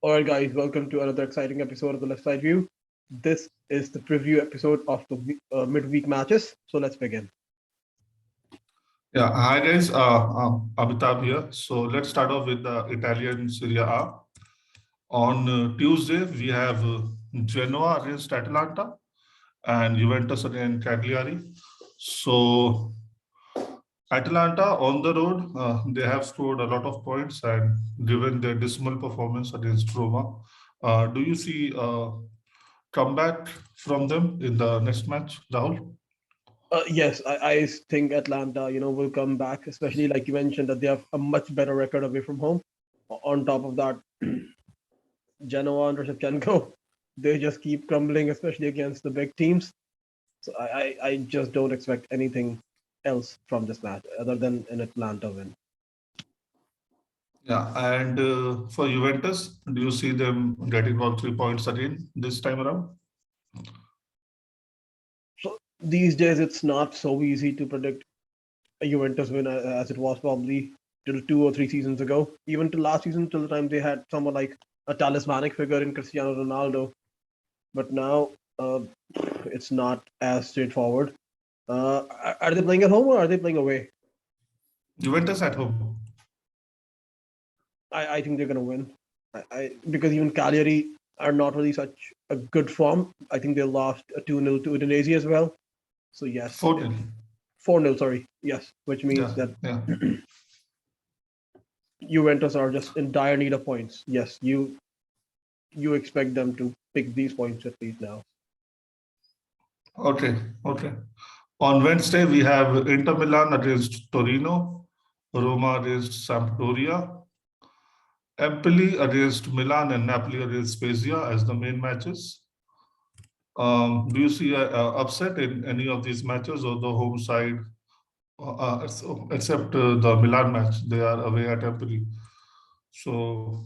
All right, guys, welcome to another exciting episode of the Left Side View. This is the preview episode of the midweek matches. So let's begin. Yeah, hi guys, Amitabh here. So let's start off with the Italian Serie A. On Tuesday, we have Genoa against Atalanta and Juventus against Cagliari. So Atalanta on the road, they have scored a lot of points and given their dismal performance against Roma. Do you see comeback from them in the next match, Rahul? Yes, I think Atlanta, will come back, especially like you mentioned that they have a much better record away from home. On top of that, Genoa and Shevchenko, they just keep crumbling, especially against the big teams. So I just don't expect anything else from this match other than an Atlanta win. Yeah, and for Juventus, do you see them getting all 3 points again this time around? So these days, it's not so easy to predict a Juventus win as it was probably till 2 or 3 seasons ago. Even till last season, till the time they had someone like a talismanic figure in Cristiano Ronaldo. But now it's not as straightforward. Are they playing at home or are they playing away? Juventus at home. I think they're going to win. Because even Cagliari are not really such a good form. I think they lost a 2-0 to Udinese as well. So yes, 4-0. 4-0, sorry. Yes, which means Yeah, that yeah. Juventus are just in dire need of points. Yes, you expect them to pick these points at least now. Okay, okay. On Wednesday, we have Inter Milan against Torino, Roma against Sampdoria, Empoli against Milan, and Napoli against Spezia as the main matches. Do you see a upset in any of these matches or the home side, except the Milan match? They are away at Empoli. So,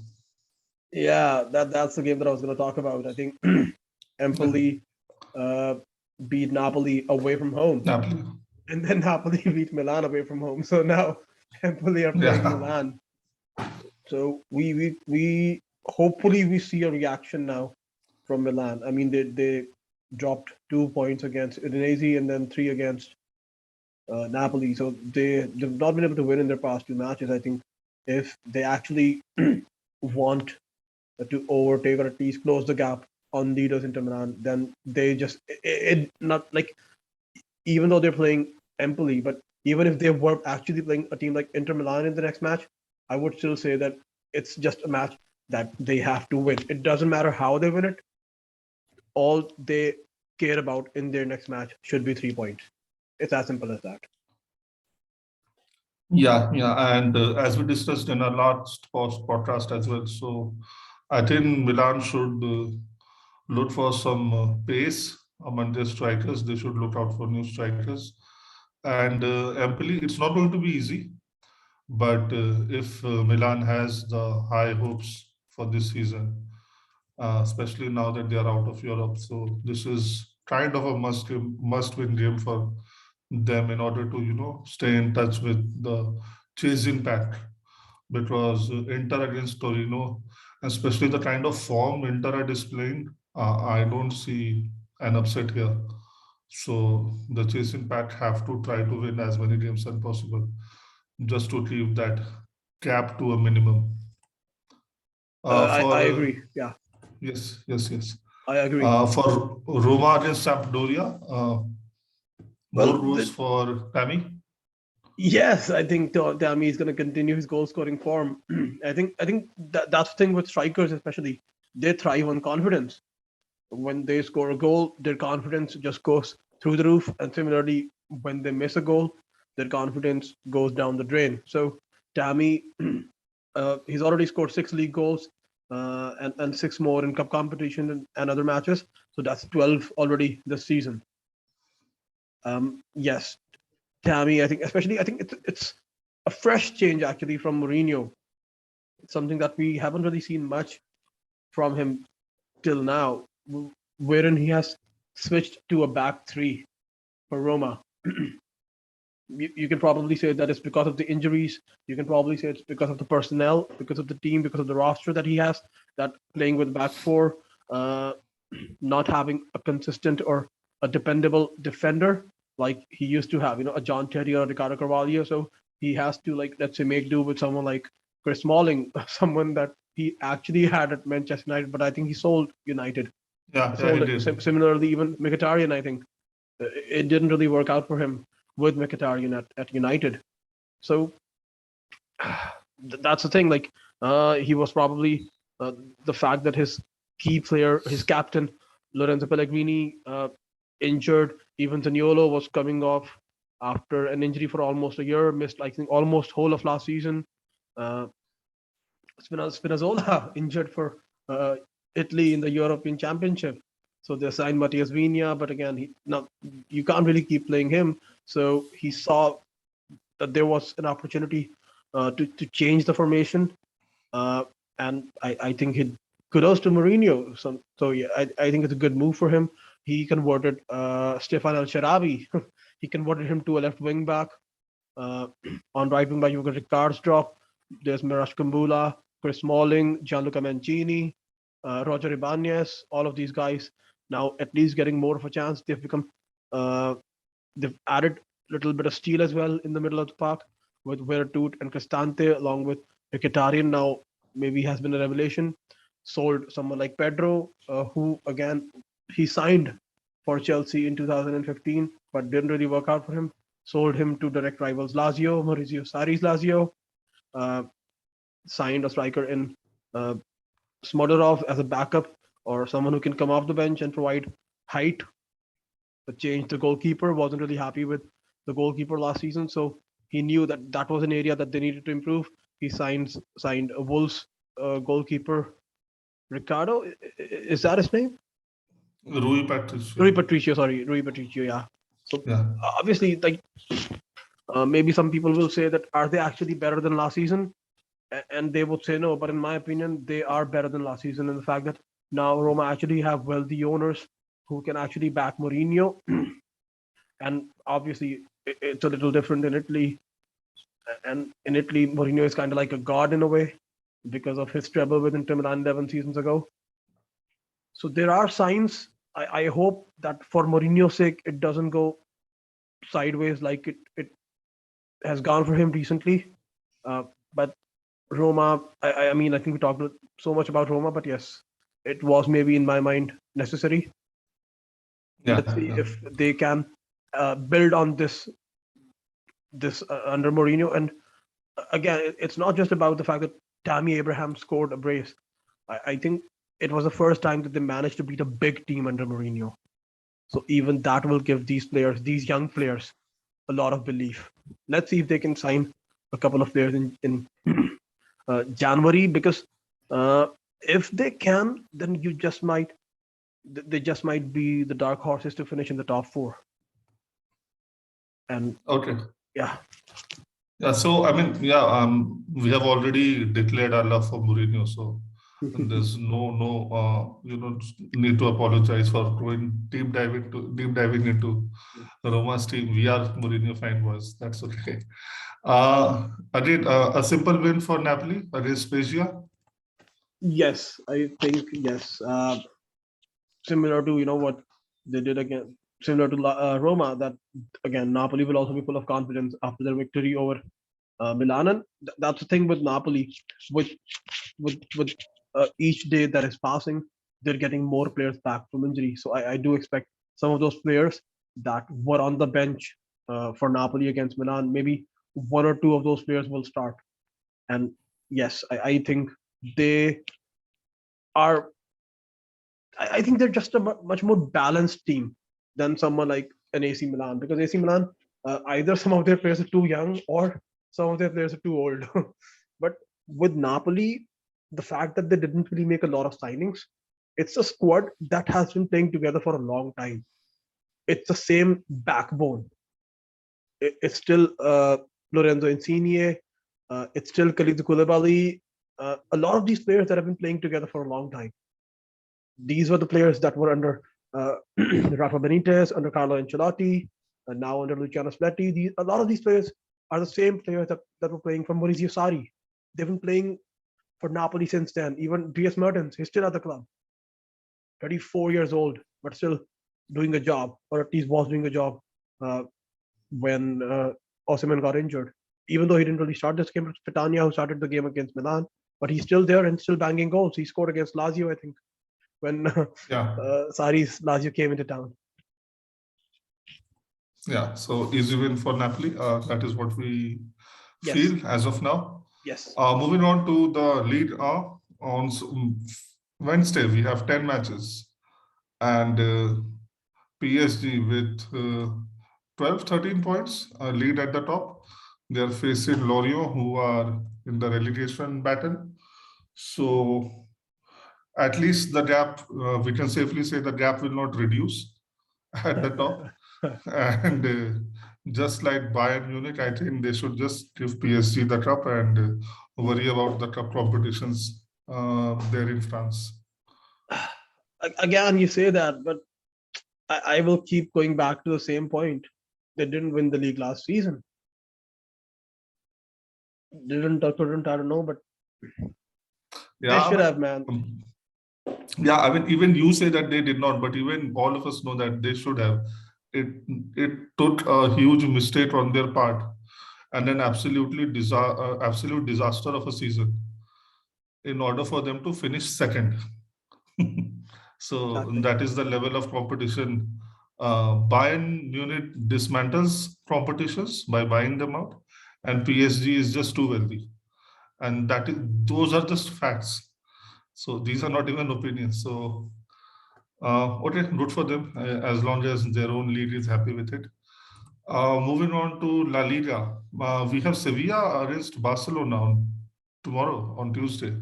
Yeah, that's the game that I was going to talk about. I think yeah, Empoli uh, beat Napoli away from home, Napoli. and then Napoli beat Milan away from home. So now Empoli are playing Yeah. Milan. So we hopefully we see a reaction now from Milan. I mean they dropped 2 points against Udinese and then three against Napoli. So they've not been able to win in their past two matches. I think if they actually want to overtake or at least close the gap on leaders Inter Milan, then they just it not like even though they're playing Empoli, but even if they were actually playing a team like Inter Milan in the next match, I would still say that it's just a match that they have to win. It doesn't matter how they win it. All they care about in their next match should be 3 points. It's as simple as that. Yeah, yeah, and as we discussed in our last podcast as well, so I think Milan should look for some pace among their strikers. They should look out for new strikers. And Empoli, it's not going to be easy, but if Milan has the high hopes for this season, especially now that they are out of Europe, so this is kind of a must-win game for them in order to stay in touch with the chasing pack because Inter against Torino, especially the kind of form Inter are displaying, I don't see an upset here. So the chasing pack have to try to win as many games as possible just to keep that gap to a minimum. I For agree. Yeah, yes, yes, yes. I agree. For Roma against Sampdoria, more Well, goals for Tammy. yes, I think Tammy is going to continue his goal scoring form. I think that's the thing with strikers, especially they thrive on confidence. When they score a goal, their confidence just goes through the roof, and similarly, when they miss a goal, their confidence goes down the drain. So Tammy, he's already scored 6 league goals, and six more in cup competition and other matches. So that's 12 already this season. Yes, Tammy, I think it's a fresh change actually from Mourinho. It's something that we haven't really seen much from him till now, wherein he has switched to a back three for Roma. You can probably say that it's because of the injuries. You can probably say it's because of the personnel, because of the team, because of the roster that he has. that playing with back four, uh, not having a consistent or a dependable defender like he used to have, a John Terry or Ricardo Carvalho. So he has to, like, let's say, make do with someone like Chris Smalling, someone that he actually had at Manchester United, but I think he sold United. Yeah, yeah, Sold he it. did. Similarly, even Mkhitaryan, I think it didn't really work out for him with Mkhitaryan at United. So that's the thing. Like, he was probably the fact that his key player, his captain, Lorenzo Pellegrini, injured. Even Zaniolo was coming off after an injury for almost a year, missed, I think, almost whole of last season. Uh, Spinazzola injured for uh, Italy in the European Championship. So they signed Matthias Viña, but again, you can't really keep playing him. So he saw that there was an opportunity to change the formation, uh, and I think he kudos to Mourinho. So yeah, I think it's a good move for him. He converted Stefan El Sharabi. He converted him to a left wing back. Uh, on right wing back, you've got Ricard's drop. There's Mirash Kumbula, Chris Smalling, Gianluca Mancini, Roger Ibanez. All of these guys now at least getting more of a chance. Uh, they've added a little bit of steel as well in the middle of the park with Veretut and Cristante, along with Mkhitaryan. Now maybe has been a revelation. Sold someone like Pedro, who again he signed for Chelsea in 2015, but didn't really work out for him. Sold him to direct rivals Lazio, Maurizio Sarri's Lazio. Uh, Signed a striker in uh, Smodorov as a backup or someone who can come off the bench and provide height. But changed the goalkeeper. Wasn't really happy with the goalkeeper last season, so he knew that that was an area that they needed to improve. He signed a Wolves goalkeeper, Ricardo. Is that his name? Rui Patricio. Rui Patricio. Sorry, Rui Patricio. Yeah. So Yeah. obviously, like, maybe some people will say that are they actually better than last season? And they would say no. But in my opinion, they are better than last season. And the fact that now Roma actually have wealthy owners who can actually back Mourinho, and obviously it's a little different in Italy. And in Italy, Mourinho is kind of like a god in a way because of his trouble with Inter Milan 11 seasons ago. So there are signs. I hope that for Mourinho's sake, it doesn't go sideways like it has gone for him recently. But Roma, I mean, I think we talked so much about Roma, but yes, it was maybe in my mind necessary. Yeah, Let's see yeah. if they can build on this under Mourinho. And again, it's not just about the fact that Tammy Abraham scored a brace. I think it was the first time that they managed to beat a big team under Mourinho. So even that will give these players, these young players, a lot of belief. Let's see if they can sign a couple of players in January, because uh, if they can, then they just might be the dark horses to finish in the top four. And Okay. yeah, Yeah. So I mean, yeah, we have already declared our love for Mourinho, so and there's no need to apologize for going deep diving into Roma's team. We are Mourinho fan boys. That's okay. Agreed. A simple win for Napoli against Spezia. yes, I think yes. Similar to what they did again, similar to Roma. That again, Napoli will also be full of confidence after their victory over Milan. And that's the thing with Napoli. With each day that is passing, they're getting more players back from injury. So I do expect some of those players that were on the bench for Napoli against Milan, maybe one or two of those players will start. And yes, I think they are. I think they're just a much more balanced team than someone like an AC Milan, because AC Milan, either some of their players are too young or some of their players are too old. But with Napoli, the fact that they didn't really make a lot of signings, it's a squad that has been playing together for a long time. It's the same backbone. It's still Lorenzo Insigne. It's still Khalid Koulibaly. A lot of these players that have been playing together for a long time. These were the players that were under Rafa Benitez, under Carlo Ancelotti, and now under Luciano Spalletti. A lot of these players are the same players that were playing from Maurizio Sarri. They've been playing for Napoli since then. Even Dries Mertens, he's still at the club, 34 years old, but still doing a job, or at least was doing a job uh, when Osimhen got injured. Even though he didn't really start this game, it's Petagna who started the game against Milan, but he's still there and still banging goals. He scored against Lazio, I think, when Yeah, Sarri's Lazio came into town. yeah. So easy win for Napoli. That is what we Yes, feel as of now. yes. Moving on to the league on Wednesday, we have 10 matches, and PSG with 12, 13 points, lead at the top. They are facing Lorient, who are in the relegation battle. So at least the gap, we can safely say the gap will not reduce at the top. And just like Bayern Munich, I think they should just give PSG the cup and worry about the cup competitions there in France. Again, you say that, but I will keep going back to the same point. They didn't win the league last season. Didn't or couldn't, I don't know, but they Yeah, should but have, man. yeah, I mean, even you say that they did not, but even all of us know that they should have. It it took a huge mistake on their part, and an absolute disaster of a season in order for them to finish second. So Exactly. that is the level of competition. Bayern Munich dismantles competitions by buying them out, and PSG is just too wealthy, and those are just facts. So these are not even opinions. So okay, good for them as long as their own league is happy with it. Moving on to La Liga, we have Sevilla against Barcelona tomorrow on Tuesday.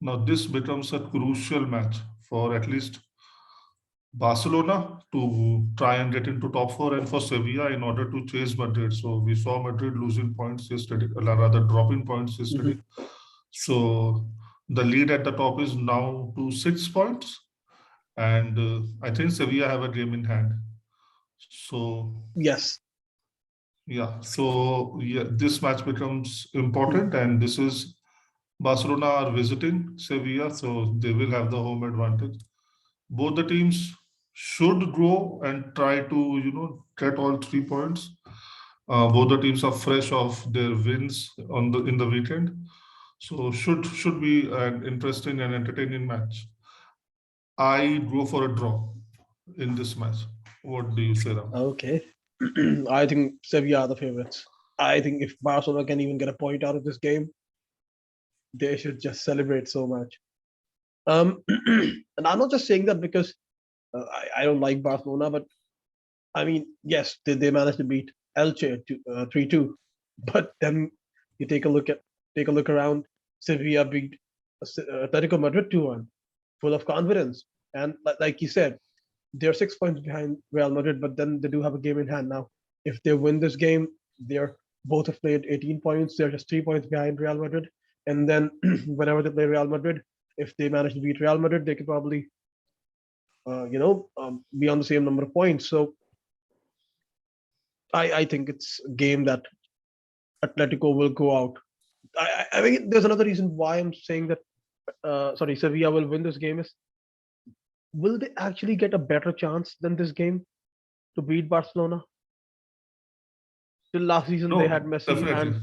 Now this becomes a crucial match for at least Barcelona to try and get into top four, and for Sevilla in order to chase Madrid. So we saw Madrid losing points yesterday, or rather dropping points yesterday. Mhm. So the lead at the top is now to 6 points, and I think Sevilla have a game in hand. So Yes. yeah, this match becomes important, and this is Barcelona are visiting Sevilla, so they will have the home advantage. Both the teams should go and try to get all 3 points. Both the teams are fresh off their wins on the in the weekend, so should be an interesting and entertaining match. I go for a draw in this match. What do you say, Ram? Okay. I think Sevilla are the favorites. I think if Barcelona can even get a point out of this game, they should just celebrate so much. And I'm not just saying that because I don't like Barcelona, but I mean, yes, they managed to beat Elche 3-2, but then you take a look around. Sevilla beat Atletico Madrid 2-1, full of confidence, and like you said, they're 6 points behind Real Madrid, but then they do have a game in hand now. If they win this game, they're both have played 18 points. They're just 3 points behind Real Madrid, and then whenever they play Real Madrid, if they manage to beat Real Madrid, they could probably be on the same number of points. So I think it's a game that Atletico will go out. I mean, there's another reason why I'm saying that. Sorry, Sevilla will win this game. Is will they actually get a better chance than this game to beat Barcelona? Till last season, they had No, Messi definitely.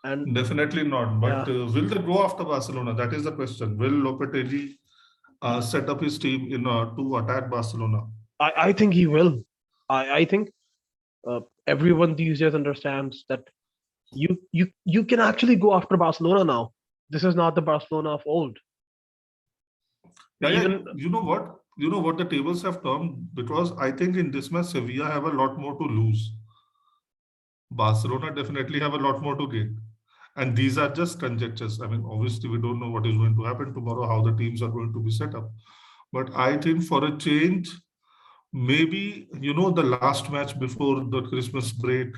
and Definitely not. But yeah, will they go after Barcelona? That is the question. Will Lopetegui set up his team to attack Barcelona? I think he will. I think everyone these days understands that you can actually go after Barcelona now. This is not the Barcelona of old. Yeah, yeah. Even You know what? You know what the tables have turned, because I think in this match Sevilla have a lot more to lose. Barcelona definitely have a lot more to gain. And these are just conjectures. I mean, obviously, we don't know what is going to happen tomorrow, how the teams are going to be set up. But I think for a change, maybe, the last match before the Christmas break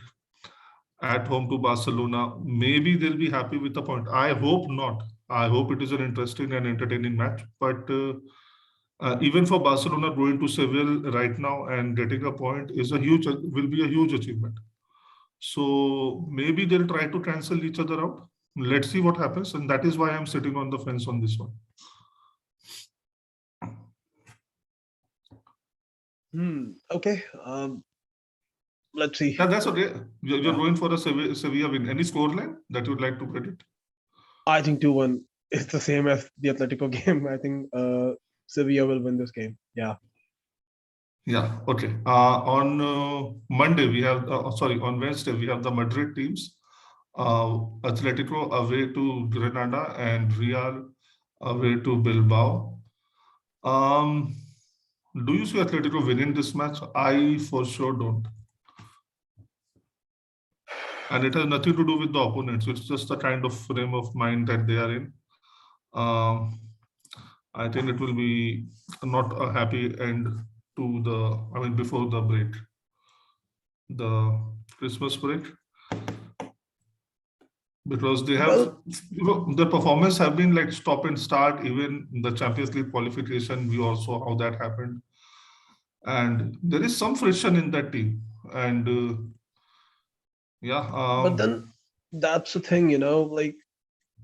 at home to Barcelona, maybe they'll be happy with the point. I hope not. I hope it is an interesting and entertaining match. But even for Barcelona, going to Seville right now and getting a point will be a huge achievement. So maybe they'll try to cancel each other out. let's see what happens, and that is why I'm sitting on the fence on this one. Okay. Let's see. Yeah, that's okay. You're Yeah. going for a Sevilla win. Any scoreline that you'd like to predict? I think 2-1 is the same as the Atletico game. I think Sevilla will win this game. Yeah. Yeah, okay. On Monday, we have, sorry, on Wednesday, we have the Madrid teams. Atletico away to Granada and Real away to Bilbao. Um, do you see Atletico winning this match? I for sure don't. And it has nothing to do with the opponents. It's just the kind of frame of mind that they are in. Um, I think it will be not a happy end to before the break, the Christmas break, because they have, Well, the performance have been like stop and start. Even the Champions League qualification, we all saw how that happened. And there is some friction in that team. And yeah, but then that's the thing, like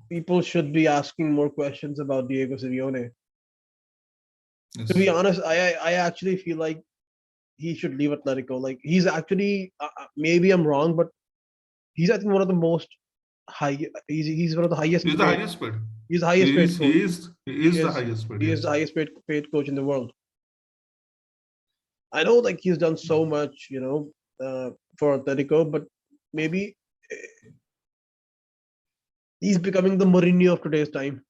people should be asking more questions about Diego Simeone. To be yes. honest, I actually feel like he should leave Atletico. Like he's actually maybe I'm wrong, but he's I think one of the most high. He's one of the highest He's the paid. highest paid. He's the highest He paid is, coach. he is, he He is the is highest paid, he is yes. the highest paid coach in the world. I know like he's done so much, for Atletico, but maybe he's becoming the Mourinho of today's time.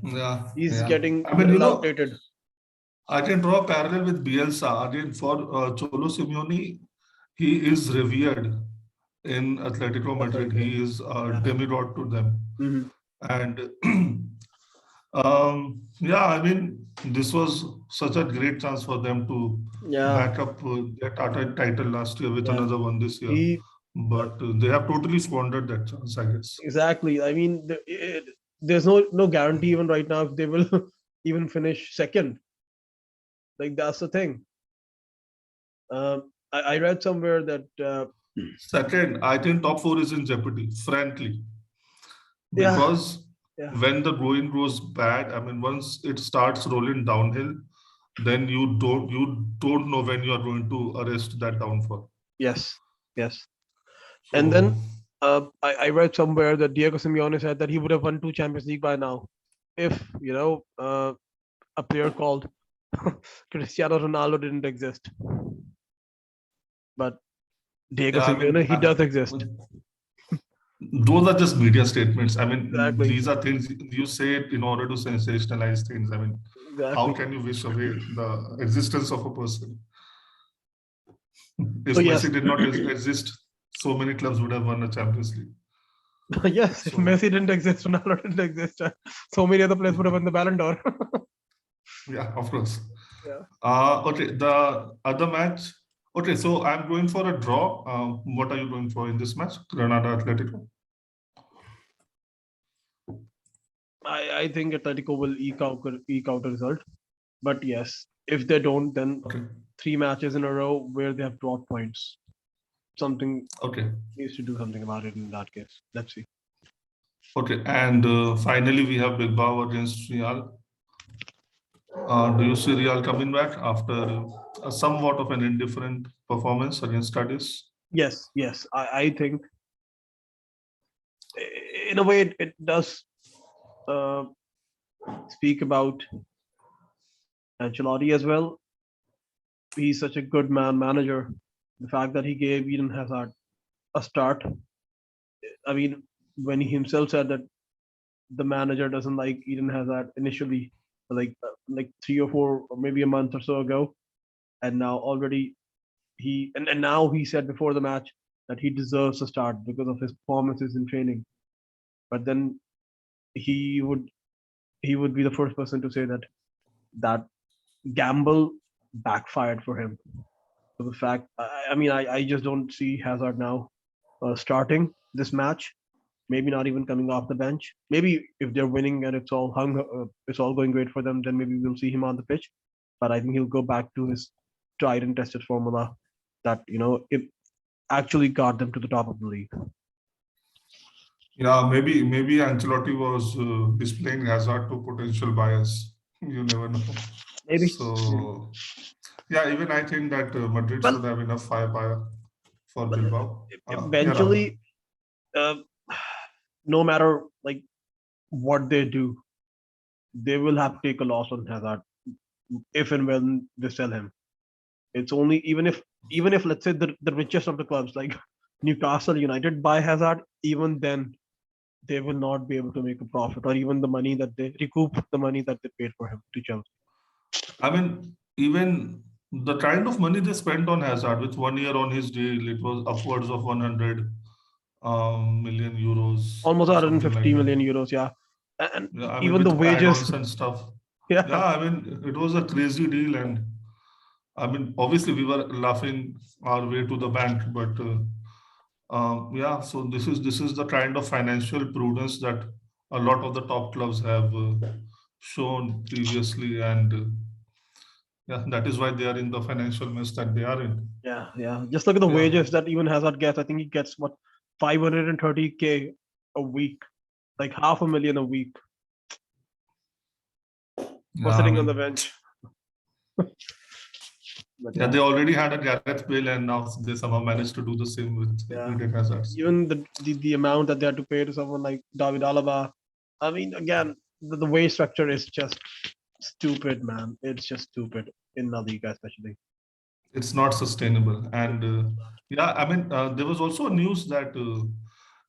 Yeah, He's yeah. getting I a mean, little outdated. I can draw a parallel with Bielsa. Again, for Cholo Simeone, he is revered in Atletico Madrid. Atletico. He is a Yeah. demigod to them. Hmm. And yeah, I mean, this was such a great chance for them to Yeah. back up their title last year with Yeah. another one this year. He But they have totally squandered that chance, I guess. exactly. I mean, there's no guarantee even right now if they will even finish second. Like that's the thing. I read somewhere that Second, I think top four is in jeopardy, frankly, yeah, because yeah, when the going goes bad, I mean, once it starts rolling downhill, then you don't know when you are going to arrest that downfall. yes, yes. And So then I read somewhere that Diego Simeone said that he would have won 2 Champions League by now if a player called Cristiano Ronaldo didn't exist. But Diego yeah, I Simeone, mean, he does exist. those are just media statements. I mean, Exactly, these are things you say it in order to sensationalize things. I mean, how exactly. can you wish away the existence of a person? So If yes, Messi did not exist, so many clubs would have won a Champions League. yes. If So Messi didn't exist, Ronaldo didn't exist. So many other players would have won the Ballon d'Or. yeah, of course. Yeah. Okay, the other match. Okay, so I'm going for a draw. What are you going for in this match? Granada Atletico. I think Atletico will eke out a result. But yes, if they don't, then Okay, 3 matches in a row where they have dropped points. Something okay, needs to do something about it in that case. Let's see. okay. And finally, we have Bilbao against Real. Do you see Real coming back after somewhat of an indifferent performance against Cadiz? Yes, yes. I think in a way it does uh, speak about Ancelotti as well. He's such a good manager. The fact that he gave Eden Hazard a start. I mean, when he himself said that the manager doesn't like Eden Hazard initially, like 3 or 4 or maybe a month or so ago, and now already and now he said before the match that he deserves a start because of his performances in training. But then he would he would be the first person to say that that gamble backfired for him. So the fact, I mean, I just don't see Hazard now starting this match. Maybe not even coming off the bench. Maybe if they're winning and it's all going great for them, then maybe we'll see him on the pitch. But I think he'll go back to his tried and tested formula that it actually got them to the top of the league. Yeah, maybe Ancelotti was displaying Hazard to potential buyers. You never know. Maybe. Maybe. So yeah, even I think that Madrid Well, should have enough firepower for Bilbao. Yeah, Rafa. eventually, uh, no matter like what they do, they will have to take a loss on Hazard if and when they sell him. It's only even if let's say the richest of the clubs like Newcastle United buy Hazard, even then they will not be able to make a profit or even the money that they recoup the money that they paid for him to Chelsea. I mean, even the kind of money they spent on Hazard with 1 year on his deal, it was upwards of 100 million euros Almost or something 150 like that. million euros, yeah, and Yeah, I mean, even the with wages, add-ons and stuff. yeah, Yeah, I mean, it was a crazy deal, and I mean, obviously, we were laughing our way to the bank, but yeah. So this is the kind of financial prudence that a lot of the top clubs have shown previously, and yeah, that is why they are in the financial mess that they are in. yeah. Just look at the Yeah, wages that even Hazard gets. I think he gets what 530K a week, like half a million a week for yeah. I sitting on the mean, bench. But yeah, yeah, they already had a Gareth Bale, and now they somehow managed to do the same with yeah. Eden Hazard. Even the amount that they had to pay to someone like David Alaba. I mean, again, the wage structure is just stupid, man. It's just stupid in La Liga, especially. It's not sustainable. And yeah, I mean, there was also news that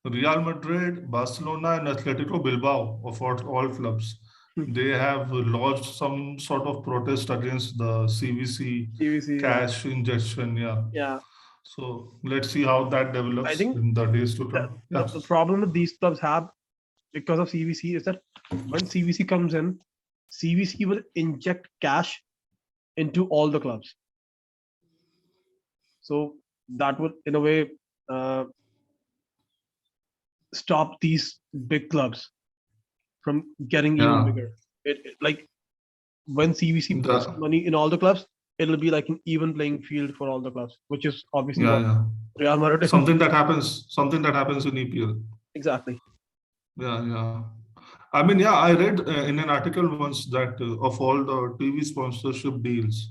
Real Madrid, Barcelona, and Atletico Bilbao, of all clubs, they have lodged some sort of protest against the CVC CVC, yeah, cash injection. Yeah. yeah. So let's see how that I develops think in the days to that come. the, Yeah. the problem that these clubs have because of CVC is that when CVC comes in, CVC will inject cash into all the clubs. So that would, in a way, uh, stop these big clubs from getting even Yeah. bigger. Like when CVC puts The, money in all the clubs, it'll be like an even playing field for all the clubs, which is obviously yeah, what yeah. Real Madrid is. Something that happens in EPL. Exactly. Yeah, yeah. I mean, yeah, I read in an article once that of all the TV sponsorship deals,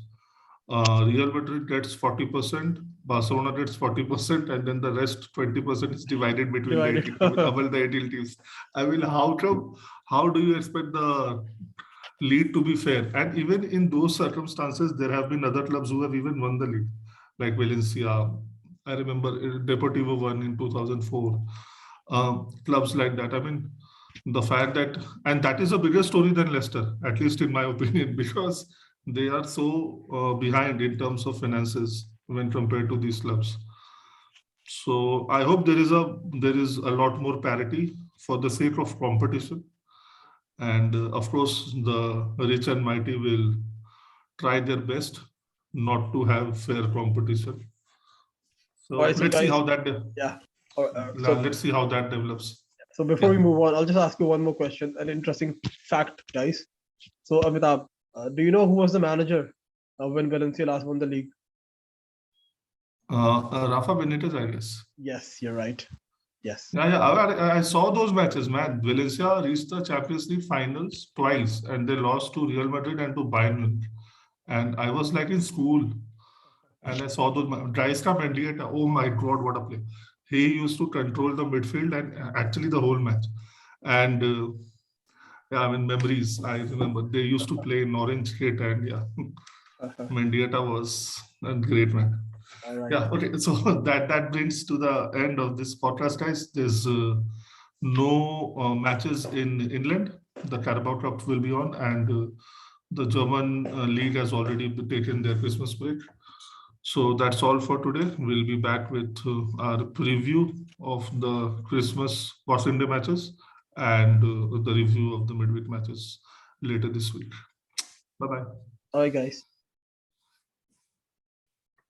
Real Madrid gets 40%, Barcelona gets 40%, and then the rest 20% is divided between the Divided. 18 teams, among the 18 teams. I mean, how do you expect the league to be fair? And even in those circumstances, there have been other clubs who have even won the league, like Valencia. I remember Deportivo won in 2004. Clubs like that. I mean, the fact that, and that is a bigger story than Leicester, at least in my opinion, because they are so behind in terms of finances when compared to these clubs. So I hope there is a lot more parity for the sake of competition, and of course the rich and mighty will try their best not to have fair competition. All So right, so let's see guys, how that yeah. So let's see how that develops. so before Yeah. we move on, I'll just ask you one more question, an interesting fact, guys. So Amitabh, do you know who was the manager when Valencia last won the league? Rafa Benitez, I guess. Yes, you're right. Yes. Yeah, yeah. I saw those matches, man. Valencia reached the Champions League finals twice, and they lost to Real Madrid and to Bayern Munich. And I was like in school, and I saw those. Dreiska Mendieta. Oh my God, what a play! He used to control the midfield and actually the whole match. And yeah, I mean memories. I remember they used to play in Orange Kit, and yeah, Mendieta was a great man. All right. Yeah, okay. So that brings to the end of this podcast, guys. There's no matches in England. The Carabao Cup will be on, and the German league has already taken their Christmas break. So that's all for today. We'll be back with our preview of the Christmas Boxing Day matches and the review of the midweek matches later this week. Bye bye. All right, guys.